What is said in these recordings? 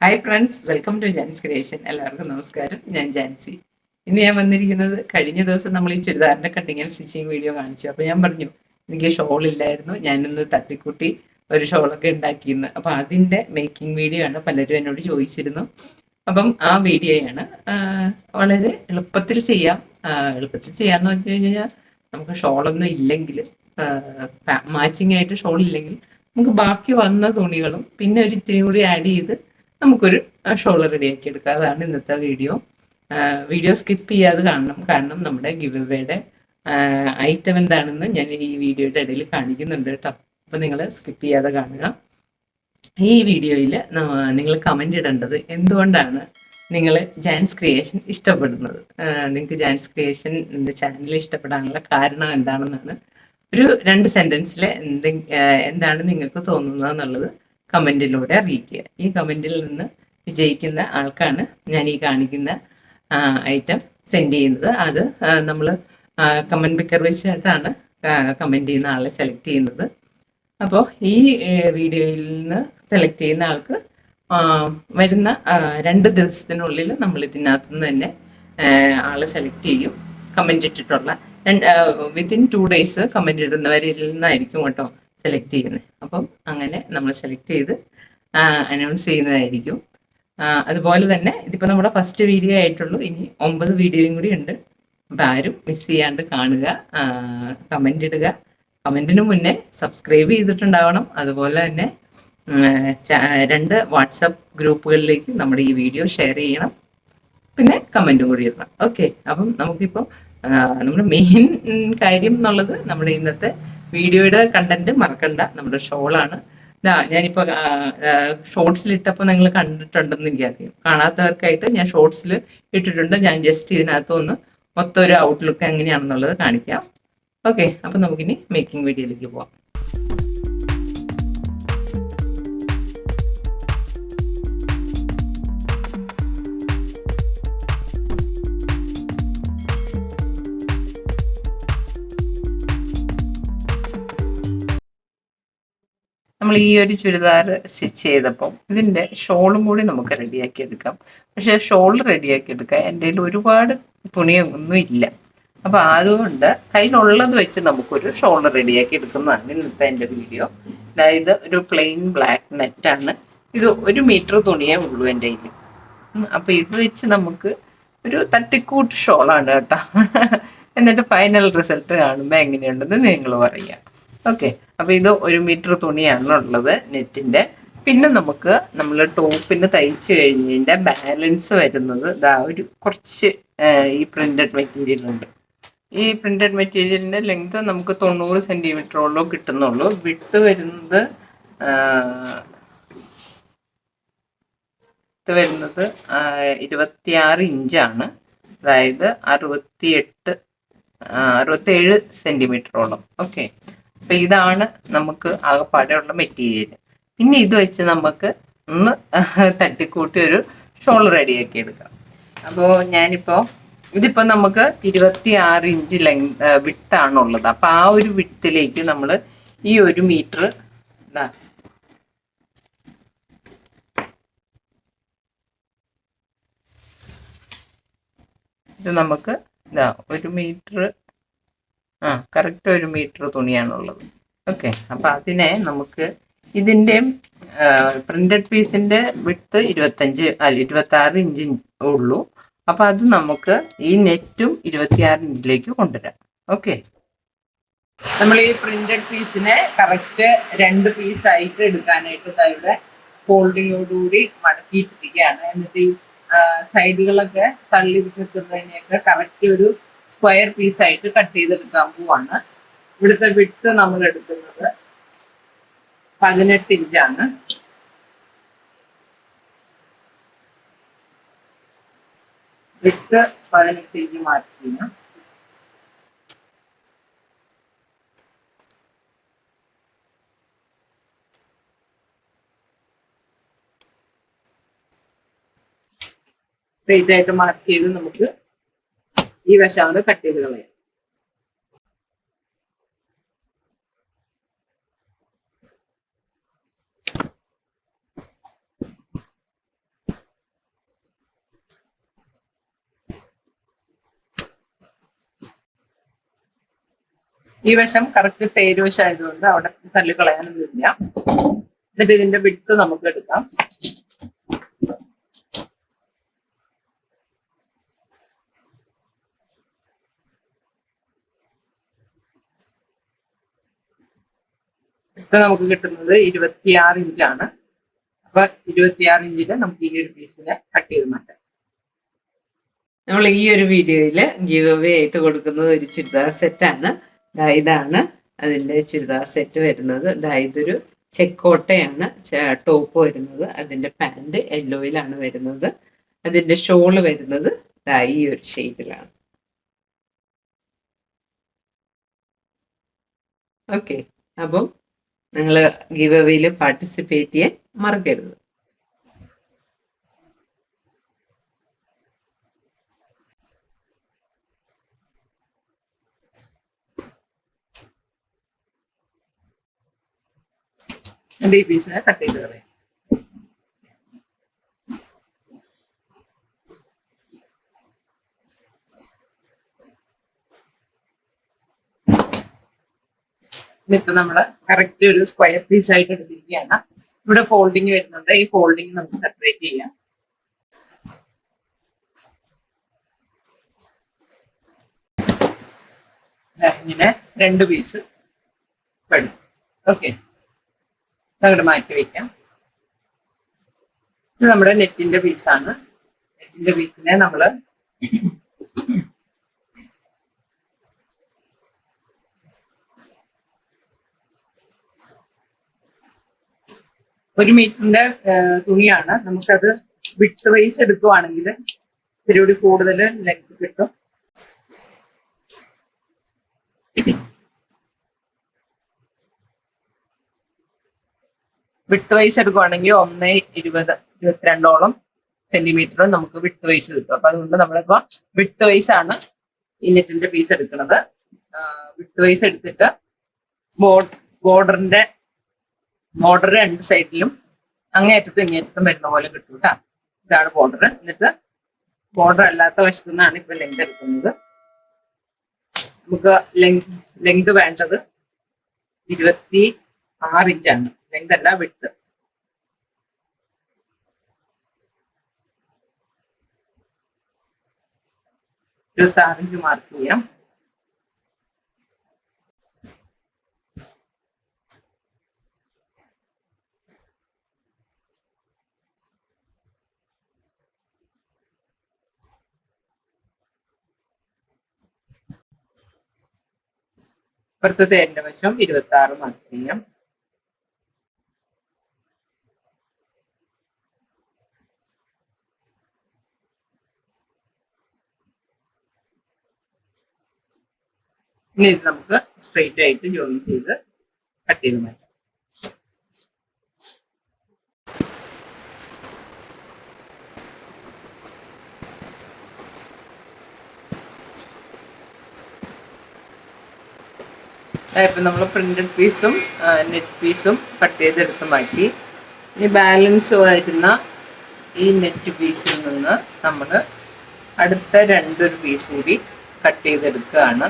Hi friends, welcome to Jan's creation. എല്ലാവർക്കും നമസ്കാരം. ഞാൻ ജാൻസി. ഇന്ന് ഞാൻ വന്നിരിക്കുന്നത്, കഴിഞ്ഞ ദിവസം നമ്മൾ ഈ ചുരിദാറിന്റെ കട്ടിങ് ആൻഡ് സ്റ്റിച്ചിങ് വീഡിയോ കാണിച്ചു. അപ്പോൾ ഞാൻ പറഞ്ഞു എനിക്ക് ഷോൾ ഇല്ലായിരുന്നു, ഞാനിന്ന് തട്ടിക്കൂട്ടി ഒരു ഷോളൊക്കെ ഉണ്ടാക്കിയിരുന്നു. അപ്പോൾ അതിന്റെ മേക്കിംഗ് വീഡിയോ ആണ്. പലരും എന്നോട് ചോദിച്ചിരുന്നു. അപ്പം ആ വീഡിയോയാണ്. വളരെ എളുപ്പത്തിൽ ചെയ്യാം. എളുപ്പത്തിൽ ചെയ്യാന്ന് വെച്ച് കഴിഞ്ഞാൽ നമുക്ക് ഷോളൊന്നും ഇല്ലെങ്കിൽ, മാച്ചിങ് ആയിട്ട് ഷോൾ ഇല്ലെങ്കിൽ നമുക്ക് ബാക്കി വന്ന തുണികളും പിന്നെ ഒരു ഇത്തിരി കൂടി ആഡ് ചെയ്ത് നമുക്കൊരു ഷോൾ റെഡിയാക്കി എടുക്കാം. അതാണ് ഇന്നത്തെ വീഡിയോ. വീഡിയോ സ്കിപ്പ് ചെയ്യാതെ കാണണം, കാരണം നമ്മുടെ ഗിവ് എവേയുടെ ഐറ്റം എന്താണെന്ന് ഞാൻ ഈ വീഡിയോയുടെ ഇടയിൽ കാണിക്കുന്നുണ്ട് കേട്ടോ. അപ്പോൾ നിങ്ങൾ സ്കിപ്പ് ചെയ്യാതെ കാണുക. ഈ വീഡിയോയിൽ നിങ്ങൾ കമൻ്റ് ഇടേണ്ടത് എന്തുകൊണ്ടാണ് നിങ്ങൾ ജാൻസ് ക്രിയേഷൻ ഇഷ്ടപ്പെടുന്നത്, നിങ്ങൾക്ക് ജാൻസ് ക്രിയേഷൻ ചാനൽ ഇഷ്ടപ്പെടാനുള്ള കാരണം എന്താണെന്നാണ്. ഒരു 2 സെൻറ്റൻസിൽ എന്താണ് നിങ്ങൾക്ക് തോന്നുന്നത് എന്നുള്ളത് കമൻറ്റിലൂടെ അറിയിക്കുക. ഈ കമൻറ്റിൽ നിന്ന് വിജയിക്കുന്ന ആൾക്കാണ് ഞാൻ ഈ കാണിക്കുന്ന ഐറ്റം സെൻഡ് ചെയ്യുന്നത്. അത് നമ്മൾ കമൻറ്റ് പിക്കർ വെച്ചിട്ടാണ് കമൻറ്റ് ചെയ്യുന്ന ആളെ സെലക്ട് ചെയ്യുന്നത്. അപ്പോൾ ഈ വീഡിയോയിൽ നിന്ന് സെലക്ട് ചെയ്യുന്ന ആൾക്ക് വരുന്ന 2 ദിവസത്തിനുള്ളിൽ നമ്മൾ ഇതിനകത്ത് നിന്ന് തന്നെ ആളെ സെലക്ട് ചെയ്യും. കമൻറ്റ് ഇട്ടിട്ടുള്ള വിത്തിൻ 2 ഡേയ്സ് കമൻറ്റ് ഇടുന്നവരിൽ നിന്നായിരിക്കും കേട്ടോ സെലക്ട് ചെയ്യുന്നത്. അപ്പം അങ്ങനെ നമ്മൾ സെലക്ട് ചെയ്ത് അനൗൺസ് ചെയ്യുന്നതായിരിക്കും. അതുപോലെ തന്നെ ഇതിപ്പോൾ നമ്മുടെ ഫസ്റ്റ് വീഡിയോ ആയിട്ടുള്ളൂ. ഇനി 9 വീഡിയോയും കൂടി ഉണ്ട്. അപ്പം ആരും മിസ് ചെയ്യാണ്ട് കാണുക, കമൻ്റ് ഇടുക. കമൻറ്റിന് മുന്നേ സബ്സ്ക്രൈബ് ചെയ്തിട്ടുണ്ടാവണം. അതുപോലെ തന്നെ 2 വാട്സപ്പ് ഗ്രൂപ്പുകളിലേക്ക് നമ്മുടെ ഈ വീഡിയോ ഷെയർ ചെയ്യണം. പിന്നെ കമൻറ്റും കൂടി ഇടണം. ഓക്കെ, അപ്പം നമുക്കിപ്പോൾ നമ്മുടെ മെയിൻ കാര്യം എന്നുള്ളത് നമ്മുടെ ഇന്നത്തെ വീഡിയോയുടെ കണ്ടന്റ് മറക്കണ്ട, നമ്മുടെ ഷോളാണ്. ഞാനിപ്പോൾ ഷോർട്സിലിട്ടപ്പോൾ നിങ്ങൾ കണ്ടിട്ടുണ്ടെന്ന് എനിക്കറിയാം. കാണാത്തവർക്കായിട്ട് ഞാൻ ഷോർട്സിൽ ഇട്ടിട്ടുണ്ട്. ഞാൻ ജസ്റ്റ് ഇതിനകത്തൊന്ന് മൊത്തം ഒരു ഔട്ട്ലുക്ക് എങ്ങനെയാണെന്നുള്ളത് കാണിക്കാം. ഓക്കെ, അപ്പം നമുക്കിനി മേക്കിംഗ് വീഡിയോയിലേക്ക് പോവാം. നമ്മൾ ഈ ഒരു ചുരിദാർ സ്റ്റിച്ച് ചെയ്തപ്പോൾ ഇതിൻ്റെ ഷോളും കൂടി നമുക്ക് റെഡിയാക്കി എടുക്കാം. പക്ഷേ ഷോൾ റെഡിയാക്കി എടുക്കാൻ എൻ്റെ കയ്യിൽ ഒരുപാട് തുണിയൊന്നും ഇല്ല. അപ്പോൾ അതുകൊണ്ട് കയ്യിലുള്ളത് വെച്ച് നമുക്കൊരു ഷോൾ റെഡിയാക്കി എടുക്കുന്നതാണ് ഇന്നത്തെ എൻ്റെ വീഡിയോ. അതായത് ഒരു പ്ലെയിൻ ബ്ലാക്ക് നെറ്റാണ് ഇത്. 1 മീറ്റർ തുണിയേ ഉള്ളൂ എൻ്റെ കയ്യിൽ. അപ്പോൾ ഇത് വെച്ച് നമുക്ക് ഒരു തട്ടിക്കൂട്ട് ഷോളാണ് കേട്ടോ. എന്നിട്ട് ഫൈനൽ റിസൾട്ട് കാണുമ്പോൾ എങ്ങനെയുണ്ടെന്ന് നിങ്ങൾ പറയുക. ഓക്കെ, അപ്പോൾ ഇത് 1 മീറ്റർ തുണിയാണ് ഉള്ളത് നെറ്റിൻ്റെ. പിന്നെ നമുക്ക് നമ്മൾ ടോപ്പിന് തയ്ച്ച് കഴിഞ്ഞതിൻ്റെ ബാലൻസ് വരുന്നത് ഒരു കുറച്ച് ഈ പ്രിന്റഡ് മെറ്റീരിയൽ ഉണ്ട്. ഈ പ്രിന്റഡ് മെറ്റീരിയലിൻ്റെ ലെങ്ത് നമുക്ക് 90 സെൻറ്റിമീറ്ററോളം കിട്ടുന്നുള്ളൂ. വിട്ട് വരുന്നത് 26 ഇഞ്ചാണ്. അതായത് 67 സെൻറ്റിമീറ്ററോളം. ഓക്കെ, അപ്പം ഇതാണ് നമുക്ക് ആകെപ്പാടെയുള്ള മെറ്റീരിയൽ. പിന്നെ ഇത് വെച്ച് നമുക്ക് ഒന്ന് തട്ടിക്കൂട്ടി ഒരു ഷോൾ റെഡിയാക്കി എടുക്കാം. അപ്പോൾ ഇതിപ്പോൾ നമുക്ക് 26 ഇഞ്ച് വിട്ടാണുള്ളത്. അപ്പം ആ ഒരു വിട്ടിലേക്ക് നമ്മൾ ഈ 1 മീറ്റർ ഇത് നമുക്ക് 1 മീറ്റർ കറക്റ്റ് 1 മീറ്റർ തുണിയാണുള്ളത്. ഓക്കെ, അപ്പം അതിനെ നമുക്ക് ഇതിൻ്റെ പ്രിന്റഡ് പീസിൻ്റെ വിട്ത്ത് 26 ഇഞ്ച് ഉള്ളൂ. അപ്പം അത് നമുക്ക് ഈ നെറ്റും 26 ഇഞ്ചിലേക്ക് കൊണ്ടുവരാം. ഓക്കെ, നമ്മൾ ഈ പ്രിന്റഡ് പീസിനെ കറക്റ്റ് 2 പീസായിട്ട് എടുക്കാനായിട്ട് ഇവിടെ ഫോൾഡിങ്ങോടുകൂടി മടക്കിയിട്ടിരിക്കുകയാണ്. എന്നിട്ട് ഈ സൈഡുകളൊക്കെ തള്ളി നിൽക്കുന്നതിനെയൊക്കെ കറക്റ്റ് ഒരു സ്ക്വയർ പീസായിട്ട് കട്ട് ചെയ്തെടുക്കാൻ പോവാണ്. ഇവിടുത്തെ വിട്ത്ത് നമ്മൾ എടുക്കുന്നത് 18 ഇഞ്ചാണ്. വിട്ത്ത് 18 ഇഞ്ച് മാറ്റിക്കണം. സ്ട്രെയിറ്റ് ആയിട്ട് മാർക്ക് ചെയ്ത് നമുക്ക് ഈ വശം കട്ട് ചെയ്ത് കളയാം. ഈ വശം കറക്റ്റ് തേര് വശം ആയതുകൊണ്ട് അവിടെ തള്ളിക്കളയാനൊന്നുമില്ല. എന്നിട്ട് ഇതിന്റെ വിട്ട് നമുക്ക് എടുക്കാം. വിട്ട് നമുക്ക് കിട്ടുന്നത് 26 ഇഞ്ചാണ്. അപ്പൊ 26 ഇഞ്ചില് നമുക്ക് ഈ ഒരു പീസിനെ കട്ട് ചെയ്ത് മാറ്റാം. നമ്മൾ ഈ ഒരു വീഡിയോയിൽ ഗീവ് അവേ ആയിട്ട് കൊടുക്കുന്നത് ഒരു ചുരിദാർ സെറ്റാണ്. ഇതാണ് അതിൻ്റെ ചുരിദാർ സെറ്റ് വരുന്നത്. ഇതൊരു ചെക്കോട്ടയാണ് ടോപ്പ് വരുന്നത്. അതിൻ്റെ പാൻറ് യെല്ലോയിലാണ് വരുന്നത്. അതിൻ്റെ ഷോള് വരുന്നത് ഈ ഒരു ഷെയ്ഡിലാണ്. ഓക്കെ, അപ്പം നിങ്ങൾ ഗീവ് അവേയിൽ പാർട്ടിസിപ്പേറ്റ് ചെയ്യാൻ മറക്കരുത്. ഈ പീസിനെ കട്ട് ചെയ്ത് കളയാം. ഇതിപ്പോ നമ്മള് കറക്റ്റ് ഒരു സ്ക്വയർ പീസ് ആയിട്ട് എടുത്തിരിക്കുകയാണ്. ഇവിടെ ഫോൾഡിങ് വരുന്നുണ്ട്. ഈ ഫോൾഡിങ് നമുക്ക് സെപ്പറേറ്റ് ചെയ്യാം. ഇങ്ങനെ 2 പീസ് പെടും. ഓക്കെ, അങ്ങോട്ട് മാറ്റി വയ്ക്കാം. ഇത് നമ്മുടെ നെറ്റിന്റെ പീസാണ്. നെറ്റിന്റെ പീസിനെ നമ്മള് ഒരു മീറ്ററിന്റെ തുണിയാണ്. നമുക്കത് വിട്ട് വൈസ് എടുക്കുവാണെങ്കിൽ ഇത്തിരി കൂടുതൽ ലെങ്ത് കിട്ടും. വിട്ട് വൈസ് എടുക്കുവാണെങ്കിൽ 1.20-22 സെന്റിമീറ്ററും നമുക്ക് വിട്ട് വൈസ് കിട്ടും. അപ്പൊ അതുകൊണ്ട് നമ്മളിപ്പോ വിട്ട് വൈസ് ആണ് ഈ നെറ്റിന്റെ പീസ് എടുക്കുന്നത്. വിട്ട് വൈസ് എടുത്തിട്ട് ബോർഡർ 2 സൈഡിലും അങ്ങേറ്റത്തും ഇങ്ങേറ്റത്തും വരുന്ന പോലെ കിട്ടും കേട്ടോ. ഇതാണ് ബോർഡർ. എന്നിട്ട് ബോർഡർ അല്ലാത്ത വശത്തു നിന്നാണ് ഇപ്പൊ ലെങ്ത് എടുക്കുന്നത്. നമുക്ക് ലെങ്ത് വേണ്ടത് 26 ഇഞ്ചാണ്. ലെങ്ത് അല്ല, വിട്ട്. ഇഞ്ച് മാർക്ക് ചെയ്യാം. ഇപ്പുറത്തെ തേരിന്റെ വശം 26 മാർക്ക് ചെയ്യാം. ഇനി ഇത് നമുക്ക് സ്ട്രെയിറ്റ് ആയിട്ട് ജോയിൻ ചെയ്ത് കട്ട് ചെയ്ത് മാറ്റാം. ഇപ്പം നമ്മൾ പ്രിന്റഡ് പീസും നെറ്റ് പീസും കട്ട് ചെയ്തെടുത്ത് മാറ്റി. ഇനി ബാലൻസ് വരുന്ന ഈ നെറ്റ് പീസിൽ നിന്ന് നമ്മൾ അടുത്ത 2 പീസ് കൂടി കട്ട് ചെയ്തെടുക്കുകയാണ്.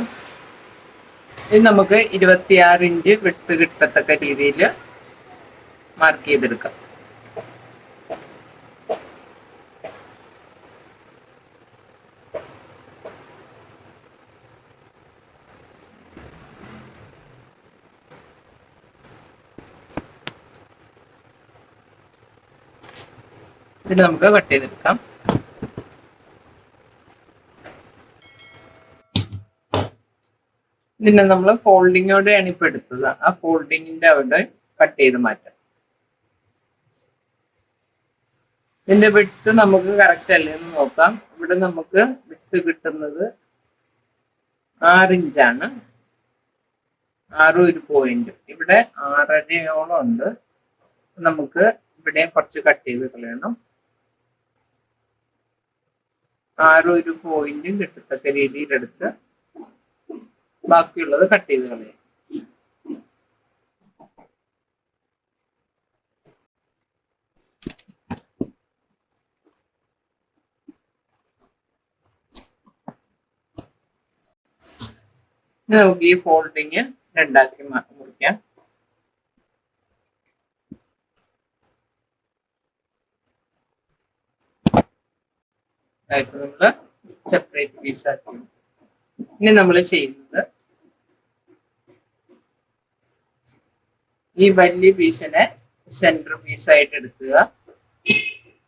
ഇത് നമുക്ക് 26 ഇഞ്ച് വിട്ട് കിട്ടത്തക്ക രീതിയിൽ മാർക്ക് ചെയ്തെടുക്കാം. ഇതിന് നമുക്ക് കട്ട് ചെയ്തെടുക്കാം. ഇതിനെ നമ്മൾ ഫോൾഡിങ്ങോടെയാണ് ഇപ്പൊ എടുത്തത്. ആ ഫോൾഡിങ്ങിന്റെ അവിടെ കട്ട് ചെയ്ത് മാറ്റാം. ഇതിന്റെ വിട്ട് നമുക്ക് കറക്റ്റ് അല്ലേ എന്ന് നോക്കാം. ഇവിടെ നമുക്ക് വിട്ട് കിട്ടുന്നത് 6 ഇഞ്ചാണ്. 6 പോയിന്റ്. ഇവിടെ 6.5 ഉണ്ട്. നമുക്ക് ഇവിടെ കുറച്ച് കട്ട് ചെയ്ത് കളയണം. 6 പോയിന്റും കിട്ടത്തക്ക രീതിയിലെടുത്ത് ബാക്കിയുള്ളത് കട്ട് ചെയ്ത് കളയാം. ഇനി നമുക്ക് ഈ ഫോൾഡിങ് രണ്ടാക്കി മുറിക്കാം. നമ്മള് സെപ്പറേറ്റ് പീസ് ആക്കി. ഇനി നമ്മൾ ചെയ്യുന്നത് ഈ വലിയ പീസിനെ സെന്റർ പീസായിട്ട് എടുക്കുക.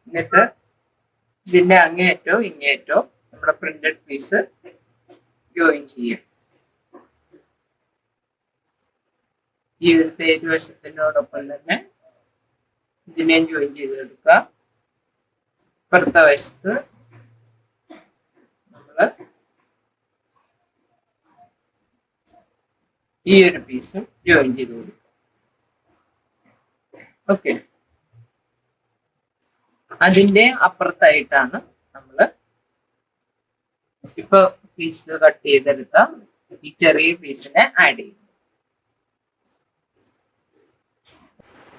എന്നിട്ട് ഇതിന്റെ അങ്ങേയറ്റോ ഇങ്ങേയറ്റോ നമ്മുടെ പ്രിന്റഡ് പീസ് ജോയിൻ ചെയ്യുക. ഈ ഒരു തേര് വശത്തിനോടൊപ്പം തന്നെ ഇതിനെയും ജോയിൻ ചെയ്തെടുക്കുക. ഇപ്പുറത്തെ വശത്ത് നമ്മള് ഈ ഒരു പീസും ജോയിൻ ചെയ്ത് കൊടുക്കും. ഓക്കെ, അതിന്റെ അപ്പുറത്തായിട്ടാണ് നമ്മള് ഇപ്പൊ പീസ് കട്ട് ചെയ്തെടുത്ത ഈ ചെറിയ പീസിനെ ആഡ് ചെയ്യും.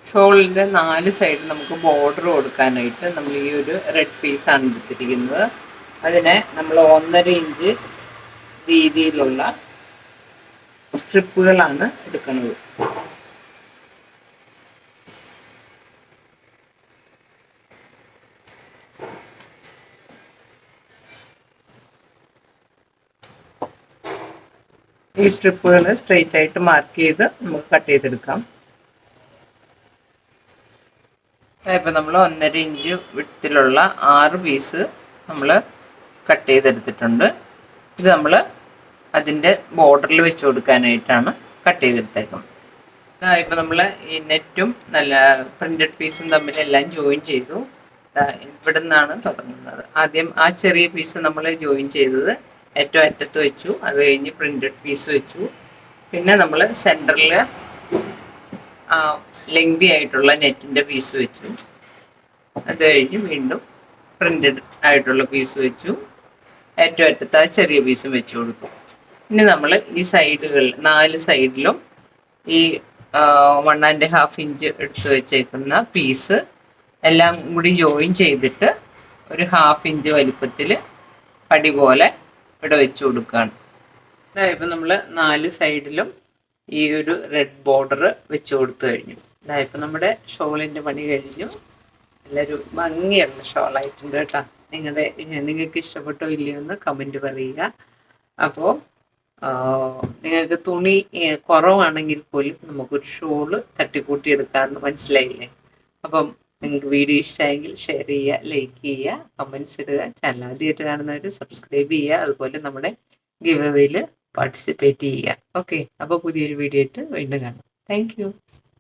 ഷോളിന്റെ 4 സൈഡ് നമുക്ക് ബോർഡർ കൊടുക്കാനായിട്ട് നമ്മൾ ഈ ഒരു റെഡ് പീസാണ് എടുത്തിരിക്കുന്നത്. അതിനെ നമ്മൾ 1.5 ഇഞ്ച് രീതിയിലുള്ള സ്ട്രിപ്പുകളാണ് എടുക്കുന്നത്. ഈ സ്ട്രിപ്പുകൾ സ്ട്രെയിറ്റ് ആയിട്ട് മാർക്ക് ചെയ്ത് നമുക്ക് കട്ട് ചെയ്തെടുക്കാം. ഇപ്പം നമ്മൾ 1.5 ഇഞ്ച് വിഡ്ത്തിലുള്ള 6 പീസ് നമ്മൾ കട്ട് ചെയ്തെടുത്തിട്ടുണ്ട്. ഇത് നമ്മൾ അതിൻ്റെ ബോർഡറിൽ വെച്ച് കൊടുക്കാനായിട്ടാണ് കട്ട് ചെയ്തെടുത്തേക്കുന്നത്. ഇപ്പം നമ്മൾ ഈ നെറ്റും നല്ല പ്രിന്റഡ് പീസും തമ്മിലെല്ലാം ജോയിൻ ചെയ്തു. ഇവിടെ നിന്നാണ് തുടങ്ങുന്നത്. ആദ്യം ആ ചെറിയ പീസ് നമ്മൾ ജോയിൻ ചെയ്തത് ഏറ്റവും അറ്റത്ത് വെച്ചു. അത് കഴിഞ്ഞ് പ്രിന്റഡ് പീസ് വെച്ചു. പിന്നെ നമ്മൾ സെൻറ്ററിൽ ലെങ്തി ആയിട്ടുള്ള നെറ്റിൻ്റെ പീസ് വെച്ചു. അത് കഴിഞ്ഞ് വീണ്ടും പ്രിന്റഡ് ആയിട്ടുള്ള പീസ് വെച്ചു. ഏറ്റവും അറ്റത്ത് ആ ചെറിയ പീസും വെച്ചു കൊടുത്തു. ഇനി നമ്മൾ ഈ സൈഡുകളിൽ 4 സൈഡിലും ഈ 1.5 ഇഞ്ച് എടുത്ത് വെച്ചേക്കുന്ന പീസ് എല്ലാം കൂടി ജോയിൻ ചെയ്തിട്ട് ഒരു 1/2 ഇഞ്ച് വലിപ്പത്തിൽ പടി പോലെ ഇവിടെ വെച്ച് കൊടുക്കുകയാണ്. ഇപ്പം നമ്മൾ 4 സൈഡിലും ഈ ഒരു റെഡ് ബോർഡർ വെച്ച് കൊടുത്തു കഴിഞ്ഞു. ഇപ്പം നമ്മുടെ ഷോളിൻ്റെ പണി കഴിഞ്ഞു. നല്ലൊരു ഭംഗിയുള്ള ഷോളായിട്ടുണ്ട് കേട്ടോ. നിങ്ങൾക്ക് ഇഷ്ടപ്പെട്ടോ ഇല്ലയോ എന്ന് കമൻറ്റ് പറയുക. അപ്പോൾ നിങ്ങൾക്ക് തുണി കുറവാണെങ്കിൽ പോലും നമുക്കൊരു ഷോള് തട്ടിക്കൂട്ടി എടുക്കാമെന്ന് മനസ്സിലായില്ലേ? അപ്പം നിങ്ങൾക്ക് വീഡിയോ ഇഷ്ടമായെങ്കിൽ ഷെയർ ചെയ്യുക, ലൈക്ക് ചെയ്യുക, കമൻറ്റ്സ് ഇടുക. ചാനൽ ആദ്യമായിട്ട് കാണുന്നവർ സബ്സ്ക്രൈബ് ചെയ്യുക. അതുപോലെ നമ്മുടെ ഗിവ് അവേയിൽ പാർട്ടിസിപ്പേറ്റ് ചെയ്യുക. ഓക്കെ, അപ്പോൾ പുതിയൊരു വീഡിയോ ആയിട്ട് വീണ്ടും കാണാം. Thank you.